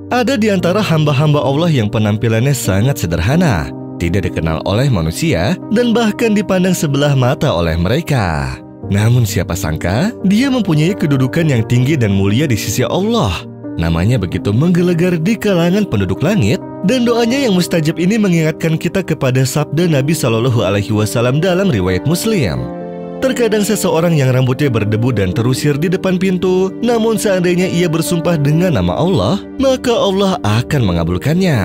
Ada di antara hamba-hamba Allah yang penampilannya sangat sederhana, tidak dikenal oleh manusia, dan bahkan dipandang sebelah mata oleh mereka. Namun siapa sangka, dia mempunyai kedudukan yang tinggi dan mulia di sisi Allah. Namanya begitu menggelegar di kalangan penduduk langit, dan doanya yang mustajab ini mengingatkan kita kepada sabda Nabi Shallallahu Alaihi Wasallam dalam riwayat Muslim. Terkadang seseorang yang rambutnya berdebu dan terusir di depan pintu, namun seandainya ia bersumpah dengan nama Allah, maka Allah akan mengabulkannya.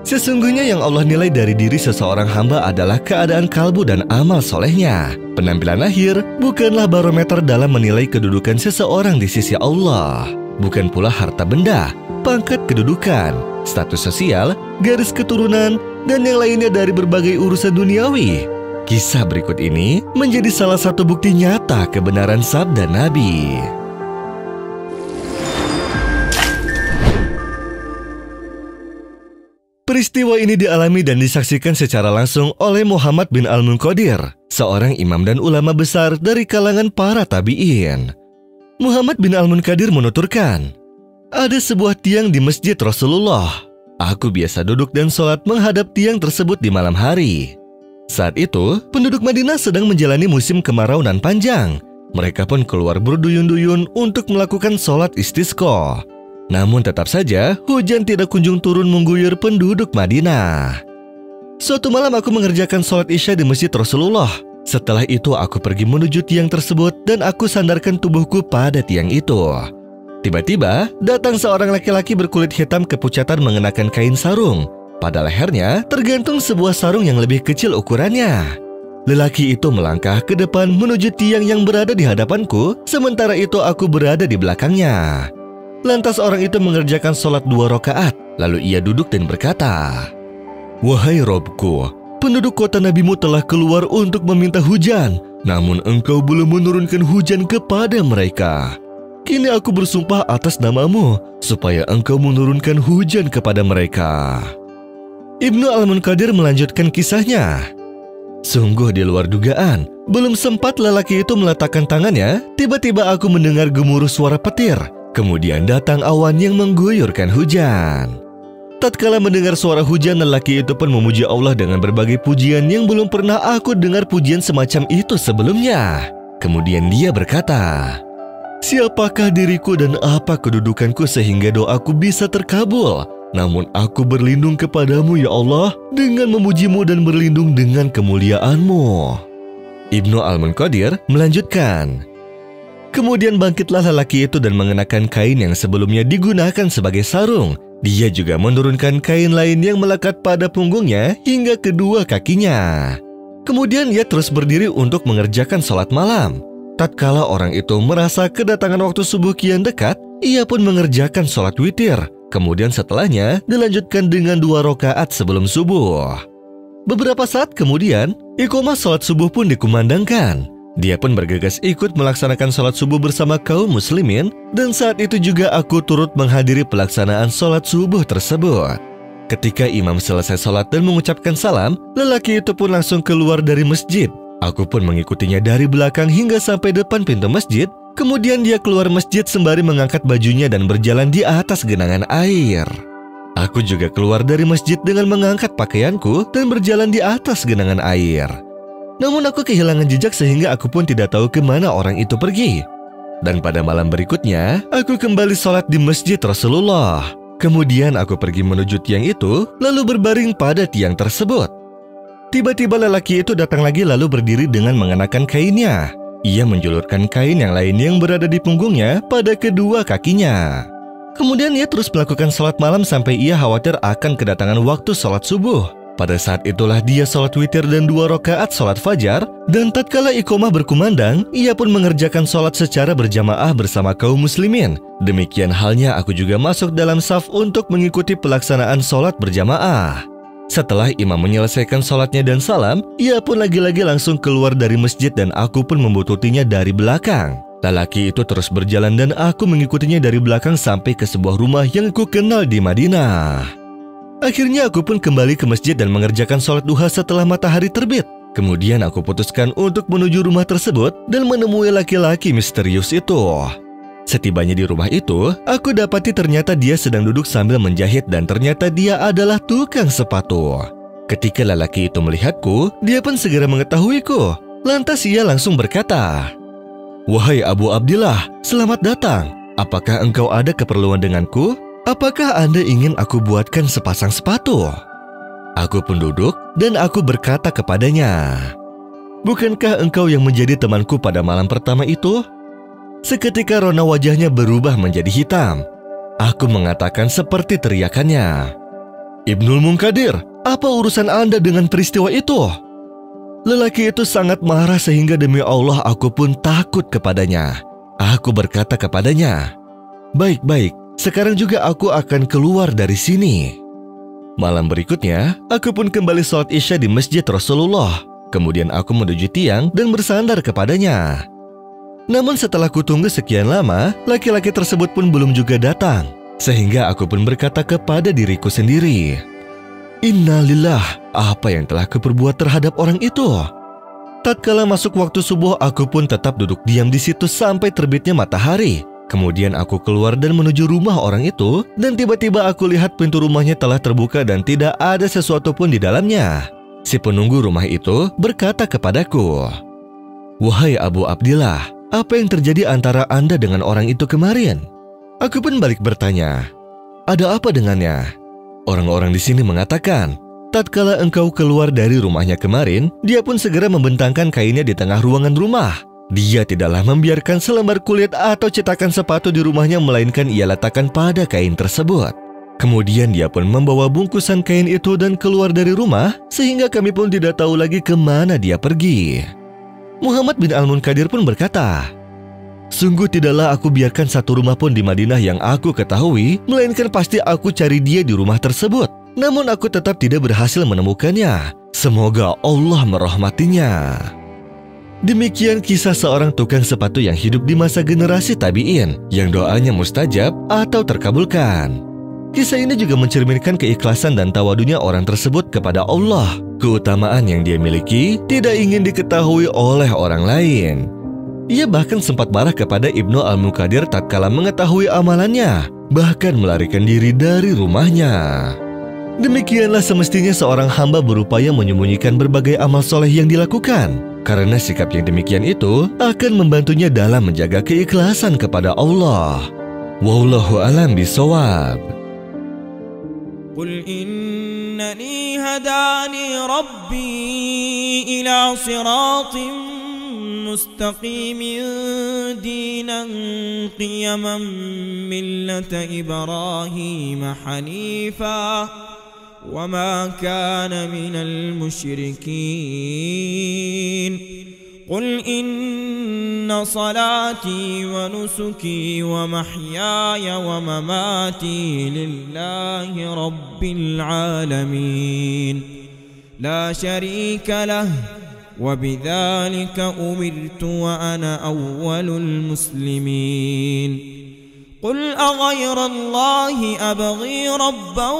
Sesungguhnya yang Allah nilai dari diri seseorang hamba adalah keadaan kalbu dan amal solehnya. Penampilan lahir bukanlah barometer dalam menilai kedudukan seseorang di sisi Allah. Bukan pula harta benda, pangkat kedudukan, status sosial, garis keturunan, dan yang lainnya dari berbagai urusan duniawi. Kisah berikut ini menjadi salah satu bukti nyata kebenaran sabda Nabi. Peristiwa ini dialami dan disaksikan secara langsung oleh Muhammad bin Al-Munqadir, seorang imam dan ulama besar dari kalangan para tabi'in. Muhammad bin Al-Munqadir menuturkan, ada sebuah tiang di masjid Rasulullah. Aku biasa duduk dan sholat menghadap tiang tersebut di malam hari. Saat itu, penduduk Madinah sedang menjalani musim kemarau nan panjang. Mereka pun keluar berduyun-duyun untuk melakukan sholat istisqa. Namun tetap saja, hujan tidak kunjung turun mengguyur penduduk Madinah. Suatu malam aku mengerjakan sholat isya di masjid Rasulullah. Setelah itu aku pergi menuju tiang tersebut dan aku sandarkan tubuhku pada tiang itu. Tiba-tiba, datang seorang laki-laki berkulit hitam kepucatan mengenakan kain sarung. Pada lehernya tergantung sebuah sarung yang lebih kecil ukurannya. Lelaki itu melangkah ke depan menuju tiang yang berada di hadapanku, sementara itu aku berada di belakangnya. Lantas orang itu mengerjakan sholat 2 rakaat, lalu ia duduk dan berkata, "Wahai Robku, penduduk kota nabimu telah keluar untuk meminta hujan, namun engkau belum menurunkan hujan kepada mereka. Kini aku bersumpah atas namamu, supaya engkau menurunkan hujan kepada mereka." Ibnu Al-Munqadir melanjutkan kisahnya. Sungguh di luar dugaan, belum sempat lelaki itu meletakkan tangannya, tiba-tiba aku mendengar gemuruh suara petir. Kemudian datang awan yang mengguyurkan hujan. Tatkala mendengar suara hujan, lelaki itu pun memuji Allah dengan berbagai pujian yang belum pernah aku dengar pujian semacam itu sebelumnya. Kemudian dia berkata, "Siapakah diriku dan apa kedudukanku sehingga doaku bisa terkabul? Namun aku berlindung kepadamu ya Allah dengan memujimu dan berlindung dengan kemuliaanmu." Ibnu Al-Munqadir melanjutkan, kemudian bangkitlah lelaki itu dan mengenakan kain yang sebelumnya digunakan sebagai sarung. Dia juga menurunkan kain lain yang melekat pada punggungnya hingga kedua kakinya. Kemudian ia terus berdiri untuk mengerjakan sholat malam. Tatkala orang itu merasa kedatangan waktu subuh kian dekat, ia pun mengerjakan sholat witir. Kemudian setelahnya dilanjutkan dengan 2 rakaat sebelum subuh. Beberapa saat kemudian, iqamah sholat subuh pun dikumandangkan. Dia pun bergegas ikut melaksanakan sholat subuh bersama kaum muslimin, dan saat itu juga aku turut menghadiri pelaksanaan sholat subuh tersebut. Ketika imam selesai sholat dan mengucapkan salam, lelaki itu pun langsung keluar dari masjid. Aku pun mengikutinya dari belakang hingga sampai depan pintu masjid. Kemudian dia keluar masjid sembari mengangkat bajunya dan berjalan di atas genangan air. Aku juga keluar dari masjid dengan mengangkat pakaianku dan berjalan di atas genangan air. Namun aku kehilangan jejak sehingga aku pun tidak tahu kemana orang itu pergi. Dan pada malam berikutnya, aku kembali sholat di masjid Rasulullah. Kemudian aku pergi menuju tiang itu, lalu berbaring pada tiang tersebut. Tiba-tiba lelaki itu datang lagi lalu berdiri dengan mengenakan kainnya. Ia menjulurkan kain yang lain yang berada di punggungnya pada kedua kakinya. Kemudian ia terus melakukan sholat malam sampai ia khawatir akan kedatangan waktu sholat subuh. Pada saat itulah dia sholat witir dan 2 rakaat sholat fajar, dan tatkala iqamah berkumandang, ia pun mengerjakan sholat secara berjamaah bersama kaum muslimin. Demikian halnya aku juga masuk dalam saf untuk mengikuti pelaksanaan sholat berjamaah. Setelah imam menyelesaikan sholatnya dan salam, ia pun lagi-lagi langsung keluar dari masjid dan aku pun membututinya dari belakang. Lelaki itu terus berjalan dan aku mengikutinya dari belakang sampai ke sebuah rumah yang ku kenal di Madinah. Akhirnya aku pun kembali ke masjid dan mengerjakan sholat duha setelah matahari terbit. Kemudian aku putuskan untuk menuju rumah tersebut dan menemui laki-laki misterius itu. Setibanya di rumah itu, aku dapati ternyata dia sedang duduk sambil menjahit dan ternyata dia adalah tukang sepatu. Ketika lelaki itu melihatku, dia pun segera mengetahuiku. Lantas ia langsung berkata, "Wahai Abu Abdillah, selamat datang. Apakah engkau ada keperluan denganku? Apakah Anda ingin aku buatkan sepasang sepatu?" Aku pun duduk dan aku berkata kepadanya, "Bukankah engkau yang menjadi temanku pada malam pertama itu?" Seketika rona wajahnya berubah menjadi hitam. Aku mengatakan seperti teriakannya, "Ibnul Munkadir, apa urusan Anda dengan peristiwa itu?" Lelaki itu sangat marah sehingga demi Allah aku pun takut kepadanya. Aku berkata kepadanya, "Baik-baik, sekarang juga aku akan keluar dari sini." Malam berikutnya, aku pun kembali sholat Isya di Masjid Rasulullah. Kemudian aku menuju tiang dan bersandar kepadanya. Namun setelah kutunggu sekian lama, laki-laki tersebut pun belum juga datang. Sehingga aku pun berkata kepada diriku sendiri, "Innalillah, apa yang telah kuperbuat terhadap orang itu?" Tatkala masuk waktu subuh, aku pun tetap duduk diam di situ sampai terbitnya matahari. Kemudian aku keluar dan menuju rumah orang itu, dan tiba-tiba aku lihat pintu rumahnya telah terbuka dan tidak ada sesuatu pun di dalamnya. Si penunggu rumah itu berkata kepadaku, "Wahai Abu Abdillah, apa yang terjadi antara Anda dengan orang itu kemarin?" Aku pun balik bertanya, "Ada apa dengannya?" Orang-orang di sini mengatakan, tatkala engkau keluar dari rumahnya kemarin, dia pun segera membentangkan kainnya di tengah ruangan rumah. Dia tidaklah membiarkan selembar kulit atau cetakan sepatu di rumahnya, melainkan ia letakkan pada kain tersebut. Kemudian dia pun membawa bungkusan kain itu dan keluar dari rumah, sehingga kami pun tidak tahu lagi kemana dia pergi. Muhammad bin Al-Munkadir pun berkata, "Sungguh tidaklah aku biarkan satu rumah pun di Madinah yang aku ketahui, melainkan pasti aku cari dia di rumah tersebut. Namun aku tetap tidak berhasil menemukannya. Semoga Allah merahmatinya." Demikian kisah seorang tukang sepatu yang hidup di masa generasi tabi'in, yang doanya mustajab atau terkabulkan. Kisah ini juga mencerminkan keikhlasan dan tawadunya orang tersebut kepada Allah. Keutamaan yang dia miliki tidak ingin diketahui oleh orang lain. Ia bahkan sempat marah kepada Ibnu Al-Munkadir tatkala mengetahui amalannya, bahkan melarikan diri dari rumahnya. Demikianlah semestinya seorang hamba berupaya menyembunyikan berbagai amal soleh yang dilakukan, karena sikap yang demikian itu akan membantunya dalam menjaga keikhlasan kepada Allah. Wallahu a'lam bishawab. Qul innani hadani rabbi ila siratin mustaqimin dinan qiyaman millata Ibrahim hanifa wa ma kana minal musyrikin. قل إن صلاتي ونسكي ومحياي ومماتي لله رب العالمين لا شريك له وبذلك أمرت وأنا أول المسلمين قل أغير الله أبغي ربا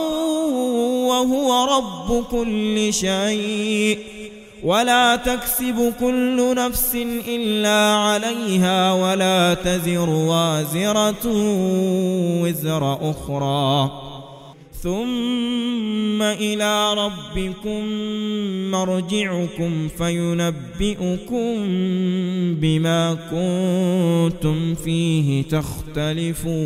وهو رب كل شيء ولا تكسب كل نفس إلا عليها ولا تزر وازرة وزر أخرى ثم إلى ربكم مرجعكم فينبئكم بما كنتم فيه تختلفون